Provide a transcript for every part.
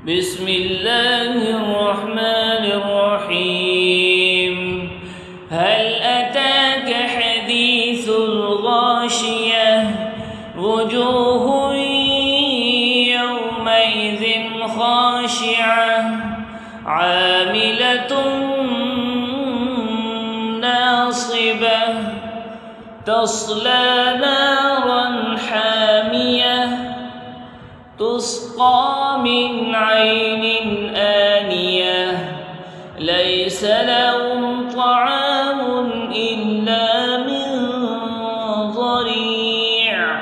بسم الله الرحمن الرحيم. هل أتاك حديث الغاشية وجوه يومئذ خاشعة عاملة ناصبة تصلى نارا حامية تسقى من عين آنية ليس لهم طعام إلا من ضريع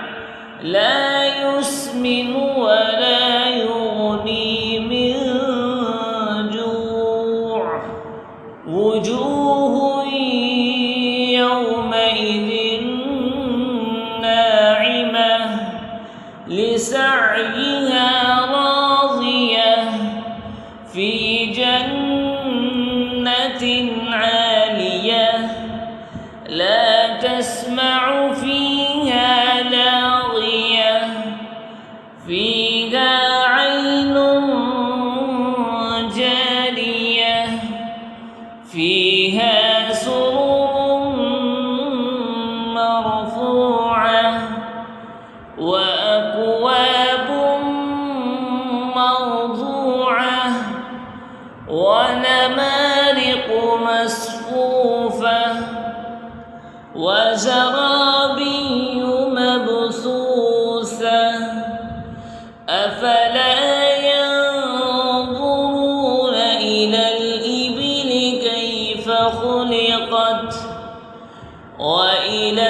لا يسمن ولا يغني من جوع وجوه يومئذ ناعمة لسعيها راضية في جنة عالية لا تسمع فيها لاغية فيها عين جارية فيها سرر مرفوعة وأكواب موضوعة ونمارق مصفوفة وزرابي مبثوثة أفلا ينظرون إلى الإبل كيف خلقت وإلى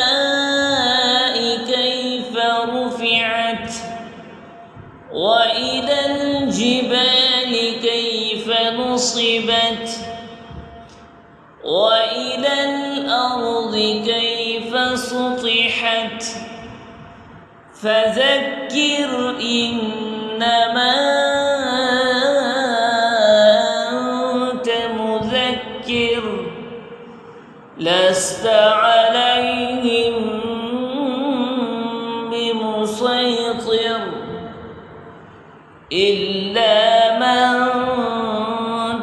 السماء كيف رفعت وإلى الجبال كيف نصبت وإلى الأرض كيف سطحت فذكر إنما أنت مذكر لست عليهم بمسيطر إلا من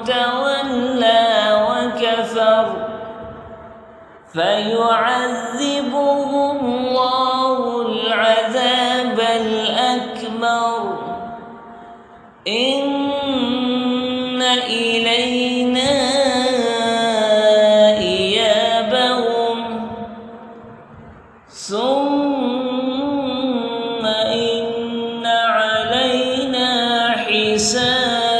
تولى وكفر فيعذبه الله العذاب الأكبر إن إلينا إيابهم ثم إن علينا حسابهم.